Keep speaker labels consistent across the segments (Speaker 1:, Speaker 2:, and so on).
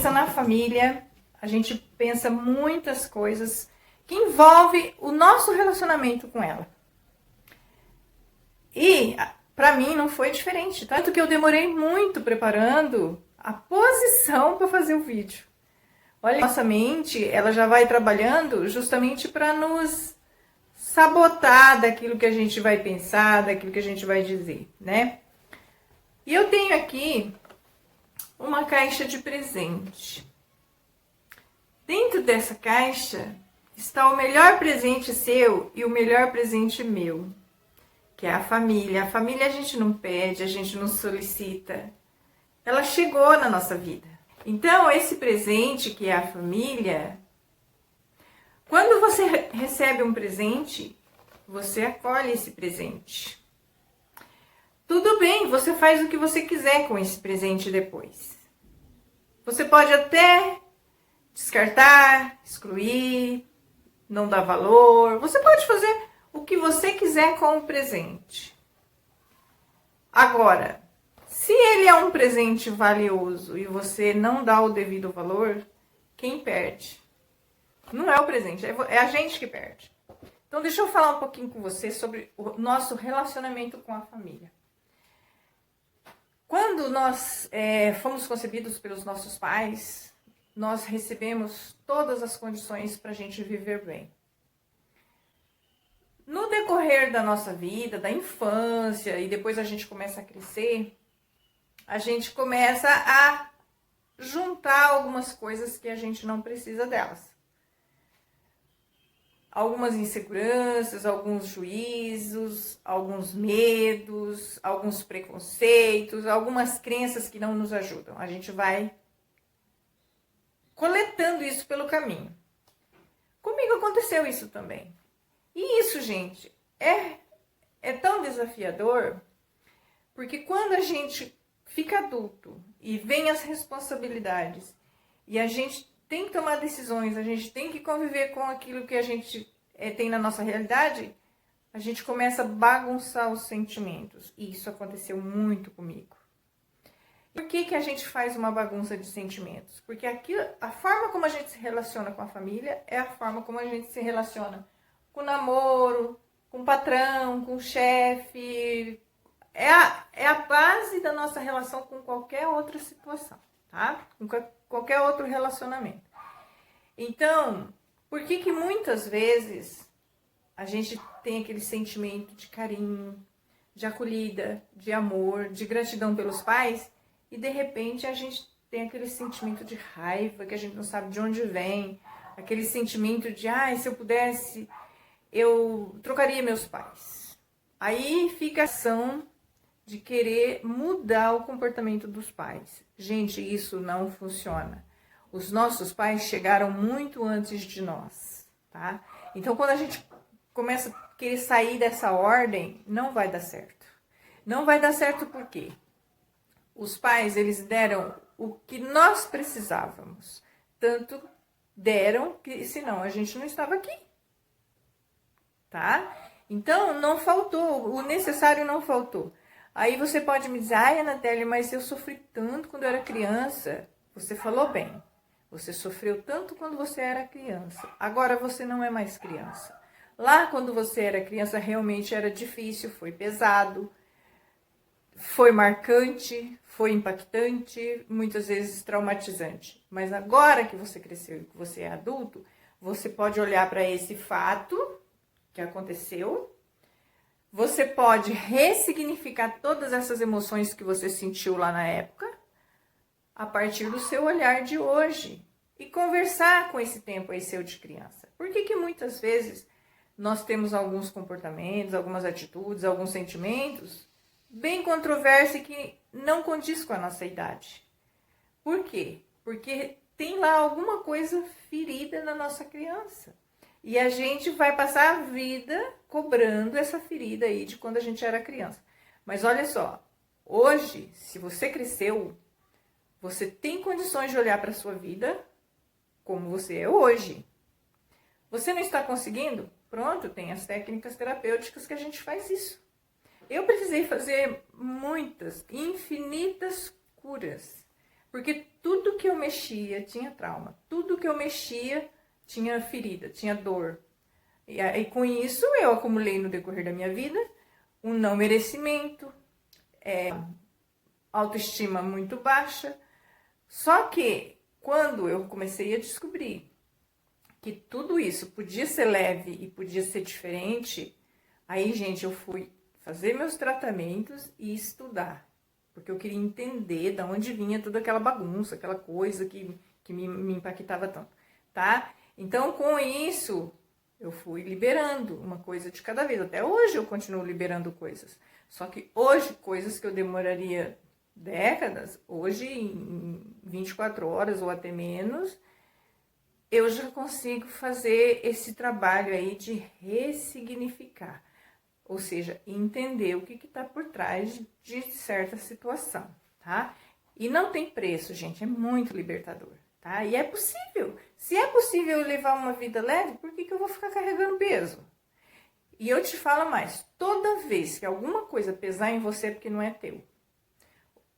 Speaker 1: pensa na família, a gente pensa muitas coisas que envolvem o nosso relacionamento com ela. E para mim não foi diferente, tanto que eu demorei muito preparando a posição para fazer o vídeo. Olha, nossa mente, ela já vai trabalhando justamente para nos sabotar daquilo que a gente vai pensar, daquilo que a gente vai dizer, né? E eu tenho aqui uma caixa de presente. Dentro dessa caixa está o melhor presente seu e o melhor presente meu, que é a família. A família a gente não pede, a gente não solicita. Ela chegou na nossa vida. Então, esse presente que é a família, quando você recebe um presente, você acolhe esse presente. Tudo bem, você faz o que você quiser com esse presente depois. Você pode até descartar, excluir, não dar valor. Você pode fazer o que você quiser com o presente. Agora, se ele é um presente valioso e você não dá o devido valor, quem perde? Não é o presente, é a gente que perde. Então, deixa eu falar um pouquinho com você sobre o nosso relacionamento com a família. Quando nós fomos concebidos pelos nossos pais, nós recebemos todas as condições para a gente viver bem. No decorrer da nossa vida, da infância, e depois a gente começa a crescer, a gente começa a juntar algumas coisas que a gente não precisa delas. Algumas inseguranças, alguns juízos, alguns medos, alguns preconceitos, algumas crenças que não nos ajudam. A gente vai coletando isso pelo caminho. Comigo aconteceu isso também. E isso, gente, é tão desafiador, porque quando a gente fica adulto e vem as responsabilidades e a gente tem que tomar decisões, a gente tem que conviver com aquilo que a gente tem na nossa realidade, a gente começa a bagunçar os sentimentos. E isso aconteceu muito comigo. Por que a gente faz uma bagunça de sentimentos? Porque a forma como a gente se relaciona com a família é a forma como a gente se relaciona com o namoro, com o patrão, com o chefe. É a base da nossa relação com qualquer outra situação, tá? Com qualquer outro relacionamento. Então, por que muitas vezes a gente tem aquele sentimento de carinho, de acolhida, de amor, de gratidão pelos pais, e de repente a gente tem aquele sentimento de raiva que a gente não sabe de onde vem, aquele sentimento de, se eu pudesse, eu trocaria meus pais. Aí fica a ação de querer mudar o comportamento dos pais. Gente, isso não funciona. Os nossos pais chegaram muito antes de nós, tá? Então, quando a gente começa a querer sair dessa ordem, não vai dar certo. Não vai dar certo por quê? Os pais, eles deram o que nós precisávamos. Tanto deram que, senão, a gente não estava aqui, tá? Então, não faltou, o necessário não faltou. Aí você pode me dizer, Anatélia, mas eu sofri tanto quando eu era criança. Você falou bem, você sofreu tanto quando você era criança. Agora você não é mais criança. Lá quando você era criança realmente era difícil, foi pesado, foi marcante, foi impactante, muitas vezes traumatizante. Mas agora que você cresceu e que você é adulto, você pode olhar para esse fato que aconteceu. Você pode ressignificar todas essas emoções que você sentiu lá na época a partir do seu olhar de hoje e conversar com esse tempo aí seu de criança. Por que muitas vezes nós temos alguns comportamentos, algumas atitudes, alguns sentimentos bem controversos e que não condiz com a nossa idade? Por quê? Porque tem lá alguma coisa ferida na nossa criança. E a gente vai passar a vida cobrando essa ferida aí de quando a gente era criança. Mas olha só, hoje, se você cresceu, você tem condições de olhar para a sua vida como você é hoje. Você não está conseguindo? Pronto, tem as técnicas terapêuticas que a gente faz isso. Eu precisei fazer muitas, infinitas curas Porque tudo que eu mexia tinha trauma. Tudo que eu mexia tinha ferida, tinha dor. E aí, com isso, eu acumulei no decorrer da minha vida um não merecimento, autoestima muito baixa. Só que quando eu comecei a descobrir que tudo isso podia ser leve e podia ser diferente, aí, gente, eu fui fazer meus tratamentos e estudar. Porque eu queria entender de onde vinha toda aquela bagunça, aquela coisa que me impactava tanto, tá? Então, com isso, eu fui liberando uma coisa de cada vez. Até hoje eu continuo liberando coisas. Só que hoje, coisas que eu demoraria décadas, hoje em 24 horas ou até menos, eu já consigo fazer esse trabalho aí de ressignificar. Ou seja, entender o que está por trás de certa situação, tá? E não tem preço, gente, é muito libertador, tá? E é possível. Se é possível eu levar uma vida leve, por que eu vou ficar carregando peso? E eu te falo mais, toda vez que alguma coisa pesar em você é porque não é teu.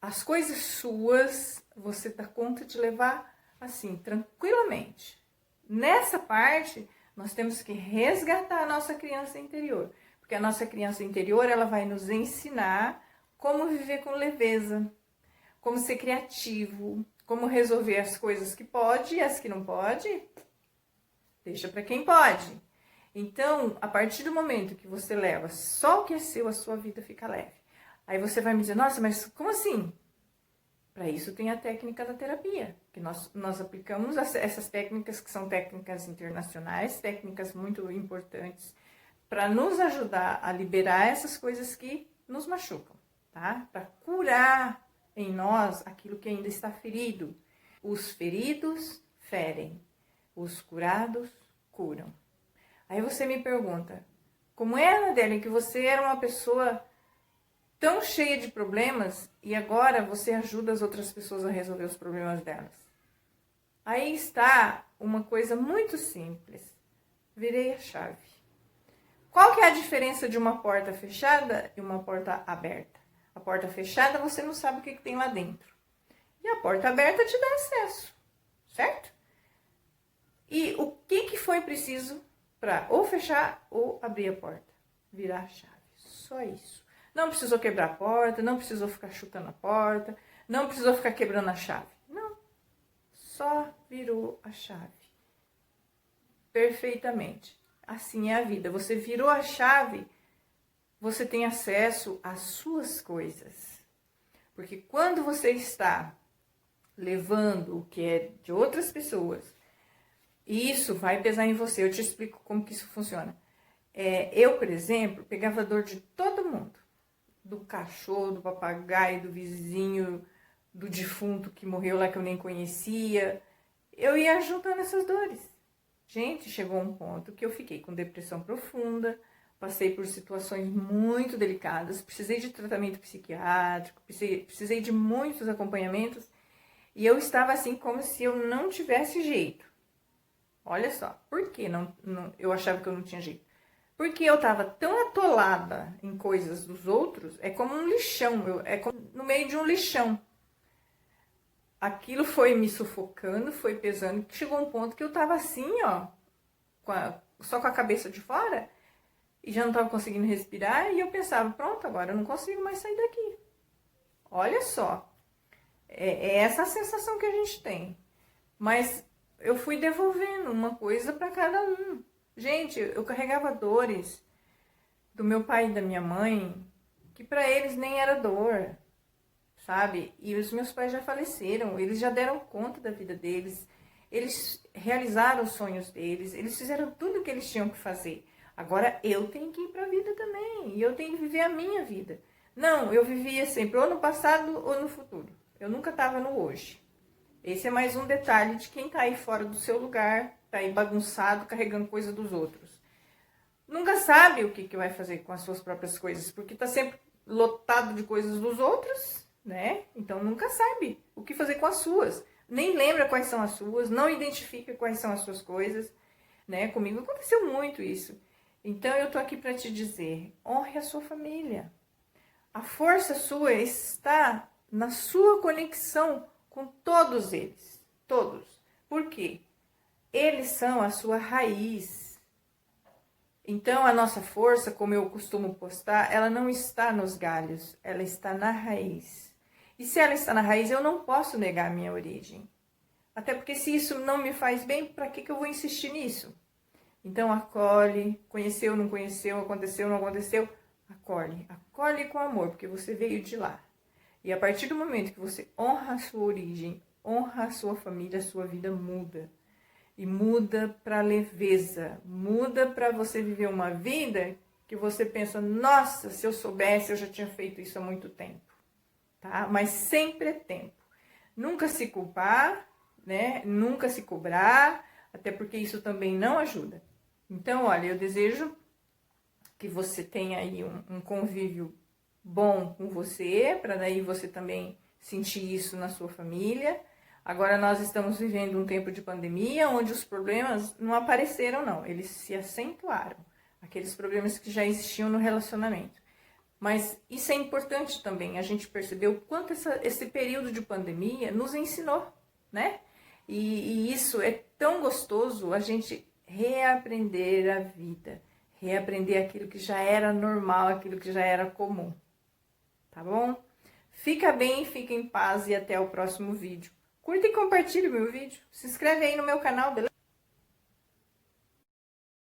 Speaker 1: As coisas suas, você dá conta de levar assim, tranquilamente. Nessa parte, nós temos que resgatar a nossa criança interior. Porque a nossa criança interior, ela vai nos ensinar como viver com leveza, como ser criativo, como resolver as coisas que pode e as que não pode, deixa para quem pode. Então, a partir do momento que você leva só o que é seu, a sua vida fica leve. Aí você vai me dizer, nossa, mas como assim? Para isso tem a técnica da terapia, que nós aplicamos essas técnicas que são técnicas internacionais, técnicas muito importantes, para nos ajudar a liberar essas coisas que nos machucam, tá? Para curar em nós aquilo que ainda está ferido. Os feridos ferem, os curados curam. Aí você me pergunta, como é, Adélia, que você era uma pessoa tão cheia de problemas e agora você ajuda as outras pessoas a resolver os problemas delas? Aí está uma coisa muito simples. Virei a chave. Qual que é a diferença de uma porta fechada e uma porta aberta? A porta fechada você não sabe o que tem lá dentro. E a porta aberta te dá acesso, certo? E o que foi preciso para ou fechar ou abrir a porta? Virar a chave. Só isso. Não precisou quebrar a porta, não precisou ficar chutando a porta, não precisou ficar quebrando a chave. Não. Só virou a chave. Perfeitamente. Assim é a vida. Você virou a chave, você tem acesso às suas coisas. Porque quando você está levando o que é de outras pessoas, isso vai pesar em você. Eu te explico como que isso funciona. Eu, por exemplo, pegava dor de todo mundo. Do cachorro, do papagaio, do vizinho, do defunto que morreu lá que eu nem conhecia. Eu ia juntando essas dores. Gente, chegou um ponto que eu fiquei com depressão profunda, passei por situações muito delicadas, precisei de tratamento psiquiátrico, precisei de muitos acompanhamentos, e eu estava assim como se eu não tivesse jeito. Olha só, por que eu achava que eu não tinha jeito? Porque eu estava tão atolada em coisas dos outros, é como um lixão, é como no meio de um lixão. Aquilo foi me sufocando, foi pesando, chegou um ponto que eu tava assim, ó, só com a cabeça de fora, e já não tava conseguindo respirar, e eu pensava, pronto, agora eu não consigo mais sair daqui. Olha só, é essa a sensação que a gente tem. Mas eu fui devolvendo uma coisa para cada um. Gente, eu carregava dores do meu pai e da minha mãe, que para eles nem era dor, sabe? E os meus pais já faleceram, eles já deram conta da vida deles, eles realizaram os sonhos deles, eles fizeram tudo o que eles tinham que fazer. Agora eu tenho que ir para a vida também, e eu tenho que viver a minha vida. Não, eu vivia sempre ou no passado ou no futuro. Eu nunca estava no hoje. Esse é mais um detalhe de quem está aí fora do seu lugar, está aí bagunçado, carregando coisa dos outros. Nunca sabe o que vai fazer com as suas próprias coisas, porque está sempre lotado de coisas dos outros, né? Então nunca sabe o que fazer com as suas. Nem lembra quais são as suas, não identifica quais são as suas coisas, né? Comigo aconteceu muito isso. Então eu tô aqui para te dizer, honre a sua família. A força sua está na sua conexão com todos eles, todos. Por quê? Eles são a sua raiz. Então, a nossa força, como eu costumo postar, ela não está nos galhos, ela está na raiz. E se ela está na raiz, eu não posso negar a minha origem. Até porque se isso não me faz bem, para que eu vou insistir nisso? Então, acolhe, conheceu, não conheceu, aconteceu, não aconteceu, acolhe. Acolhe com amor, porque você veio de lá. E a partir do momento que você honra a sua origem, honra a sua família, a sua vida muda. E muda para leveza, muda para você viver uma vida que você pensa, nossa, se eu soubesse, eu já tinha feito isso há muito tempo, tá? Mas sempre é tempo. Nunca se culpar, né? Nunca se cobrar, até porque isso também não ajuda. Então, olha, eu desejo que você tenha aí um convívio bom com você, para daí você também sentir isso na sua família. Agora nós estamos vivendo um tempo de pandemia, onde os problemas não apareceram, não. Eles se acentuaram. Aqueles problemas que já existiam no relacionamento. Mas isso é importante também, a gente percebeu o quanto esse período de pandemia nos ensinou, né? E isso é tão gostoso, a gente reaprender a vida. Reaprender aquilo que já era normal, aquilo que já era comum. Tá bom? Fica bem, fica em paz e até o próximo vídeo. Curta e compartilhe o meu vídeo. Se inscreve aí no meu canal, beleza?